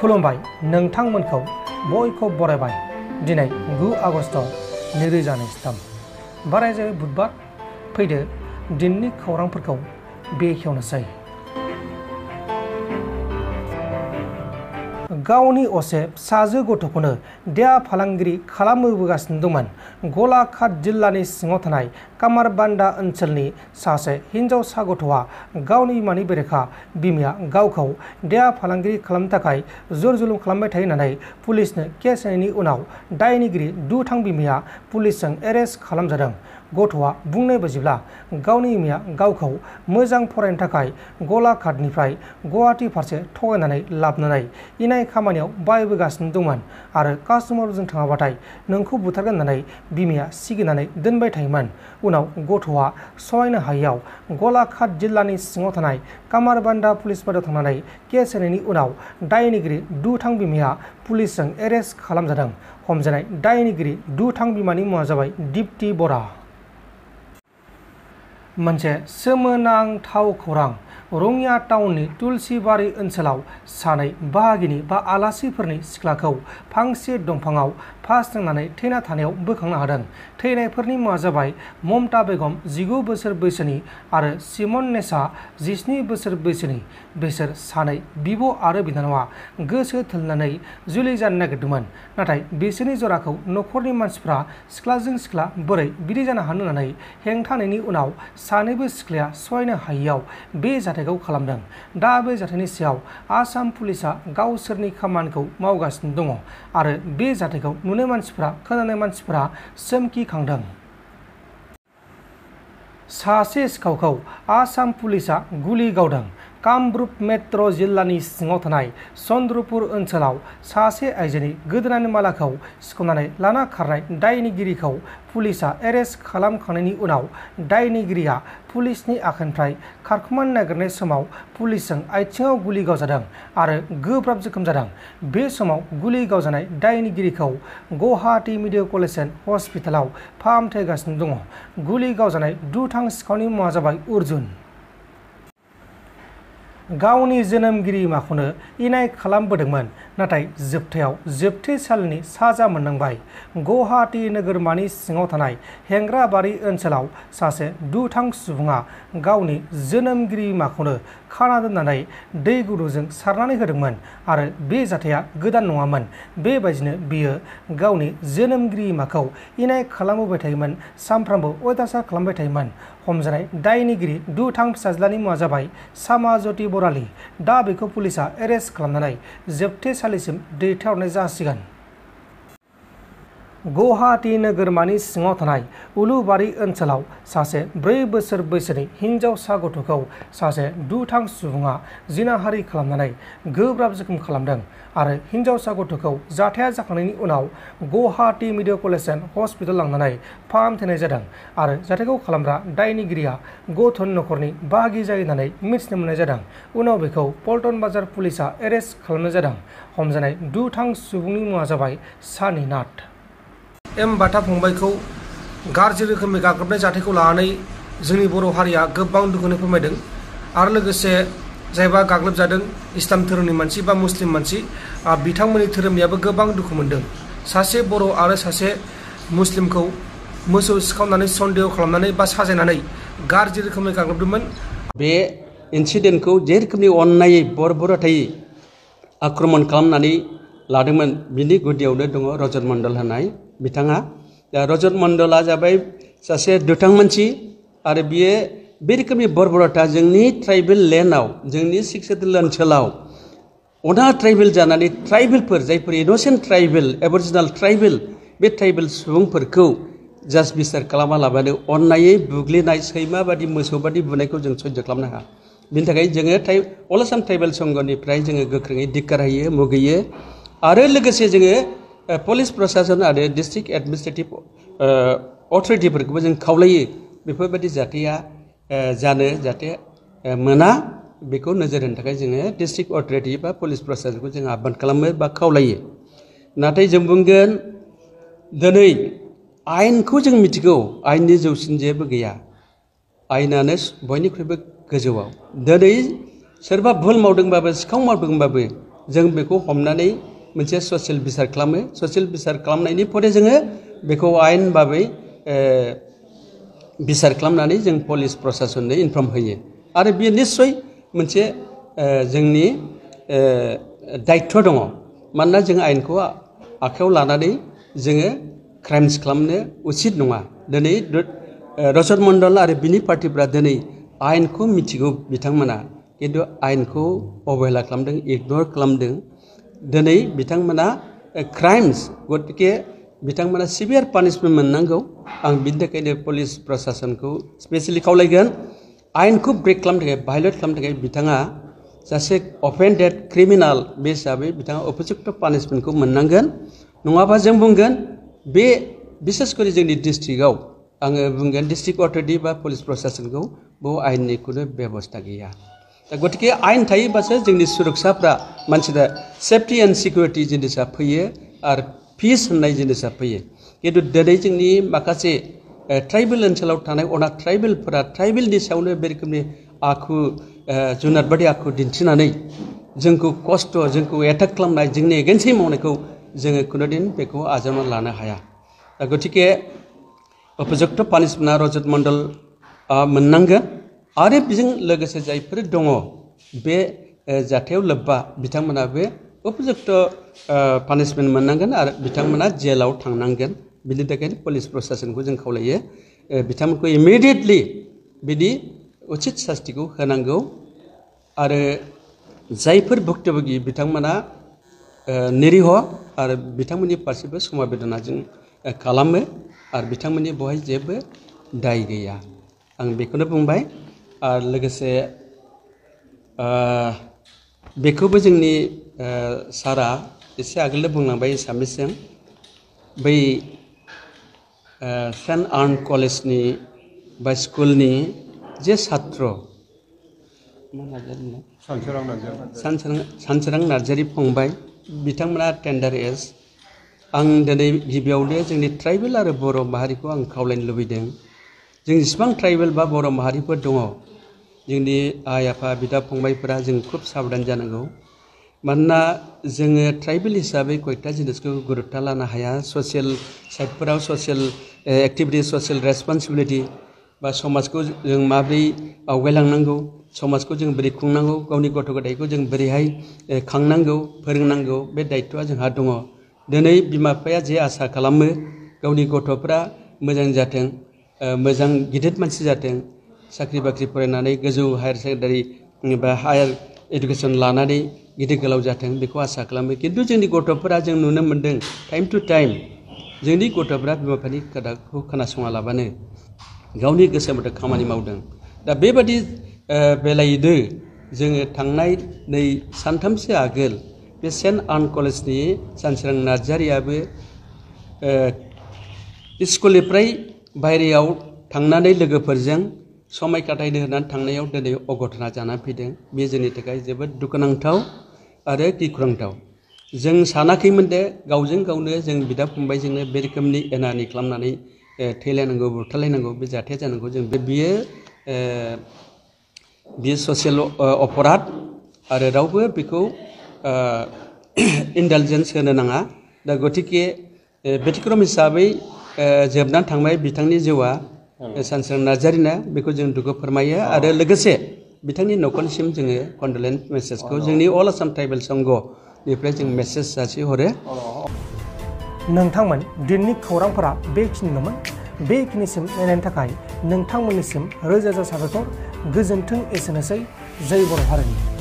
खुलुमबाय नोंथांमोनखौ बयखौ बरायबाय दिनै 9 आगस्ट 2023 बारायजायो बुधबार फैदो दिननि खौरांफोरखौ बेखेवनोसै। गावनि असे फिसाजो गथ'खौनो देहा फालांगिरि खालामबोगासिनो दंमोन। गलाघाट जिल्लानि सिङाव थानाय कामारबान्दा ओनसोलनि सासे हिनजावसा गथ'आ गावनि बिमानि बेरेखा बिमाया गावखौ देहा फालांगिरि खालामनो थाखाय जुर जुलुम खालामबाय थायो होननानै पुलिसनो केस होनायनि उनाव दायनिगिरि दुथां बिमाया पुलिसजों एरेस्ट खालामजादों। गथ'आ बुंनाय बायदिब्ला गावनि बिमाया गावखौ मोजां फरायनो थाखाय गलाघाटनिफ्राय गुवाहाटि फारसे थगायनानै लाबोनानै इनाय खामानियाव बाहायबोगासिनो दंमोन आरो कास्टमारजों थाङाबाथाय नोंखौ बुथारगोन होननानै बिमाया सिगिनानै दोनबाय थायोमोन। उनाव गथ'आ सहायनो हायैयाव गलाघाट जिल्लानि सिङाव थानाय कामारबान्दा पुलिस बादाव थांनानै केस होनायनि उनाव दायनिगिरि दुथां बिमाया पुलिसजों एरेस्ट खालामजादों। हमजानाय दायनिगिरि दुथां बिमानि मुङा जाबाय दीप्ति बरा। मोनसे सोमोनांथाव खौरां रङिया टाउननि तुलसीबारि ओनसोलाव सानै बाहागिनि बा आलासिफोरनि सिख्लाखौ फांसे दंफाङाव फासनांनानै थैना थानायाव बोखांनो हादों। थैनायफोरनि मुङा जाबाय ममता बेगम 19 बोसोर बैसोनि आरो सिमन नेसा 17 बोसोर बैसोनि। बिसोर सानै बिब' आरो बिनानावा गोसो थोलायनानै जुलि जानो नागिरदोंमोन, नाथाय बिसोरनि जराखौ न'खरनि मानसिफ्रा सिख्लाजों सिख्ला बोरै बिदि जानो हानो होननानै हेंथा होनायनि उनाव सानैबो सिख्लाया सहायनो हायैयाव बे जाथायखौ खालामदों। दा बे जाथायनि सायाव आसाम पुलिसा गावसोरनि खामानिखौ मावगासिनो दङ आरो बे जाथायखौ नुनाय मानसिफ्रा खोनानाय मानसिफ्रा सोमखिखांदों। सासे सिखावखौ आसाम पुलिसा गुलि गावदों। कामरुप मेट्र' जिल्लानि सिङाव थानाय चन्द्रपुर ओनसोलाव सासे आइजोनि गोदोनानि मालाखौ सिख'नानै लाना खारनाय दायनिगिरिखौ पुलिसा एरेस्ट खालामखांनायनि उनाव दायनिगिरिया पुलिसनि आखाइनिफ्राय खारखुमानो नागिरनाय समाव पुलिसजों आथिङाव गुलि गावजादों आरो गोब्राब जोखोम जादों। बे समाव गुलि गावजानाय दायनिगिरिखौ गुवाहाटी मेडिकेल कलेज एन्ड हस्पिटालाव फाहामथाय होगासिनो दङ। गुलि गावजानाय दुथां सिखावनि मुङा जाबाय अर्जुन। गावनि जोनोमगिरि बिमाखौनो इनाय खालामबोदोंमोन, नाथाय जोबथायाव जोबथेसालिनि साजा मोननांबाय। गुवाहाटी नोगोरमानि सिङाव थानाय हेंग्राबारि ओनसोलाव सासे दुथां सुबुङा गावनि जोनोमगिरि बिमाखौनो खाना दोननानै दै गुदुंजों सारनानै होदोंमोन आरो बे जाथाया गोदान नङामोन। बेबायदिनो बियो गावनि जोनोमगिरि बिमाखौ इनाय खालामबोबाय थायोमोन, सानफ्रामबो अयथासार खालामबाय थायोमोन। हमजानाय दायनिगिरि दुथां फिसाज्लानि मुङा जाबाय सामाज्योति बरालि। दा बेखौ पुलिसा एरेस्ट खालामनानै जोबथेसालिसिम दैथायहरनाय जासिगोन। गुवाहाटी नोगोरमानि सिङाव थानाय उलुबारि ओनसोलाव सासे 4 बोसोर बैसोनि हिनजावसा गथ'खौ सासे दुथां सुबुङा जिनाहारि खालामनानै गोब्राब जोखोम खालामदों आरो हिनजावसा गथ'खौ जाथाया जाखांनायनि उनाव Guwahati medical college and hospital लांनानै फाहामथायनाय जादों आरो जाथायखौ खालामग्रा दायनिगिरिया गथ'नि न'खरनि बाहागि जायो होननानै मिथिनो मोननाय जादों। उनाव बेखौ पल्टन बाजार पुलिसा एरेस्ट खालामनाय जादों। हमजानाय दुथां सुबुंनि मुङा जाबाय सानिनाथ। बाथा फंबायखौ गाज्रि रोखोमै गाग्लोबनाय जाथायखौ लानानै जोंनि बर' हारिया गोबां दुखुनि फोरमायदों आरो लोगोसे जायबा गाग्लोबजादों इस्लाम धोरोमनि मानसि बा मुस्लिम मानसि बिथांमोननि धोरोमनियाबो गोबां दुखु मोनदों। सासे बर' आरो सासे मुस्लिमखौ मोसौ सिखावनानै सन्देह खालामनानै बा साजायनानै गाज्रि रोखोमै गाग्लोबदोंमोन। बे इन्सिडेन्टखौ जे रोखोमनि अननायै बर्बरतायै आक्रमण खालामनानै लादोंमोन बिनि गुदियावनो दङ रजत मण्डल होननाय बिथाङा। दा रजत मण्डला जाबाय सासे दुथां मानसि आरो बियो बे रोखोमनि बर्बरता जोंनि ट्राइबेल लेन्डआव जोंनि 6 सेडुल ओनसोलाव अना ट्राइबेल जानानै ट्राइबेलफोर जायफोर इन'सेन्ट ट्राइबेल एबरिजिनाल ट्राइबेल बे ट्राइबेल सुबुंफोरखौ जास्ट बिसार खालामालाबानो अननायै बुग्लिनाय सैमा बादि मोसौ बादि बुनायखौ जों सयज' खालामनो हाया। बिनि थाखाय जोङो अल आसाम ट्राइबेल संघनिफ्राय जोङो गोख्रोङै धिक्कार होयो मुगैयो आरो लोगोसे जोङो पुलिस प्रशासन आरो डिस्ट्रिक्ट एडमिनिस्ट्रेटिभ अथरिटिफोरखौबो जों खावलायो बेफोरबायदि जाथाया जाहाथे मोना बेखौ नोजोर होनो थाखाय जोङो डिस्ट्रिक्ट अथरिटि बा पुलिस प्रशासनखौ जों आह्वान खालामो बा खावलायो। नाथाय जों बुंगोन दिनै आयेनखौ जों मिथिगौ, आयेननि जौसिन जेबो गैया, आयेनानो बयनिख्रुइबो गोजौआव। दिनै सोरबा भुल मावदोंबाबो सिखाव मावदोंबाबो जों बेखौ हमनानै मोनसे ससियेल बिसार खालामो ससियेल बिसार खालामनायनि परे जोङो बेखौ आयेन बाबै बिसार खालामनानै जों पुलिस प्रशासननो इनफर्म होयो आरो बेयो निस्सय मोनसे जोंनि दायित्व दङ मानोना जों आयेनखौ आखायाव लानानै जोङो क्राइम्स खालामनो उचित नङा दिनै रजत मण्डल आरो बिनि पार्टिफ्रा दिनै आयेनखौ मिथिगौ बिथांमोना किन्तु आयेनखौ अबहेला खालामदों इगनर खालामदों दिनै बिथांमोना क्राइम्स गतिके बिथांमोना सिभियार पानिशमेन्ट मोननांगौ आं बिनि थाखायनो पुलिस प्रशासनखौ स्पेसियेलि खावलायगोन आयेनखौ ब्रेक खालामनो थाखाय भायलेट खालामनो थाखाय बिथाङा सासे अफेन्डेड क्रिमिनाल बे हिसाबै बिथाङा उपजुक्त पानिशमेन्टखौ मोननांगोन नङाबा जों बुंगोन बे बिसेस करि जोंनि डिस्ट्रिक्टआव आङो बुंगोन डिस्ट्रिक्ट अथरिटि बा पुलिस प्रशासनखौ बेयाव आयेननि खुनु बेबस्था गैया दा गतिके आयेन थायोबासो जोंनि सुरक्षाफ्रा मानसिफ्रा सेफटि एन्ड सिकिउरिटि जिनिसा फैयो आरो पिस होननाय जिनिसा फैयो किन्तु दिनै जोंनि माखासे ट्राइबेल ओनसोलाव थानाय अनाथ ट्राइबेलफोरा ट्राइबेलनि सायावनो बे रोखोमनि आखु जुनारबादि आखु दिन्थिनानै जोंखौ खस्थ' जोंखौ एटाक खालामनाय जोंनि एगेन्स्टै मावनायखौ जोङो खुनुदिन बेखौ आजावना लानो हाया दा गतिके उपजुक्त पानिशमेन्टआ रजत मण्डल मोननांगोन आरो बेजों लोगोसे जायफोर दङ बे जाथायाव लोब्बा बिथांमोनाबो उपजुक्त पानिशमेन्ट मोननांगोन आरो बिथांमोना जेलाव थांनांगोन बिनि थाखायनो पुलिस प्रशासनखौ जों खावलायो बिथांमोनखौ इमिडियेटलि बिदि उचित सास्तिखौ होनांगौ आरो जायफोर भुक्तभोगि बिथांमोना निरिह आरो बिथांमोननि फारसेबो समबेदना जों खालामो आरो बिथांमोननि बहाय जेबो दाय गैया आं बेखौनो बुंबाय आरो लोगोसे बेखौबो जोंनि सारा एसे आगोलनो बुंलांबाय एसामिसजों बै सेन्ट आर्न कलेजनि बा स्कुलनि जे छात्र सानसोरां नार्जारी फंबाय बिथांमोना टेन्डार एज आं दिनै गिबियावनो जोंनि ट्राइबेल आरो बर' माहारिखौ आं खावलायनो लुबैदों जों जेसेबां ट्राइबेल बा बर' माहारिफोर दङ जोंनि आइ आफा बिदा फंबायफोरा जों खुब साबधान जानांगौ मानोना जोङो ट्राइबेल हिसाबै कयटा जिनिसखौ गुरुत्त लानो हाया ससियेल साइडफोराव ससियेल एक्टिभिटि ससियेल रेसपन्सिबिलिटि बा समाजखौ जों माबोरै आवगायलांनांगौ समाजखौ जों बोरै खुंनांगौ गावनि गथ' गथायखौ जों बोरैहाय खांनांगौ फोरोंनांगौ बे दायित्वआ जोंहा दङ दिनै बिमा बिफाया जे आसा खालामो गावनि गथ'फ्रा मोजां जाथों मोजां गिदिर मानसि जाथों साख्रि बाख्रि फरायनानै गोजौ हायार सेकेन्डारि बा हायार इडुकेसन लानानै गिदिर गोलाव जाथों बेखौ आसा खालामो किन्तु जोंनि गथ'फोरा जों नुनो मोन्दों टाइम टु टाइम जोंनि गथ'फ्रा बिमा बिफानि खोथाखौ खोनासङा लाबानो गावनि गोसो मथे खामानि मावदों दा बेबादि बेलायैनो जोङो थांनाय नै सानथामसो आगोल बे सेन्ट आर्न कलेजनि सानसोरां नार्जारियाबो स्कुलनिफ्राय बायहेरायाव थांनानै लोगोफोरजों समाय खाथायनो होनानै थांनायाव दिनै अघटना जानानै फैदों बे जोंनि थाखाय जोबोद दुखुनांथाव आरो गिख्रंथाव जों सानाखैमोन दे गावजों गावनो जों बिदा फंबायजोंनो बे रोखोमनि एना एनि खालामनानै थैलायनांगौ बुथारलायनांगौ बे जाथाया जानांगौ जों बियो ससियेल अपराध आरो रावबो बेखौ इन्डालजेन्स होनो नाङा दा गतिके बेतिक्रम हिसाबै जोबनानै थांबाय बिथांनि जिउआ सानसोरां नार्जारिना बेखौ जों दुखु फोरमायो आरो लोगोसे बिथांनि न'खरनिसिम जोङो कन्डलेन्स मेसेजखौ जोंनि अल आसाम ट्राइबेल संघनिफ्राय जों मेसेज जासिहरो नोंथांमोन दिनैनि खौरांफोरा बेखिनिल'मोन बेखिनिसिम नायनायनि थाखाय नोंथांमोननिसिम रोजा रोजा साबायखर गोजोन्थों एसेनोसै जय बर' हारिनि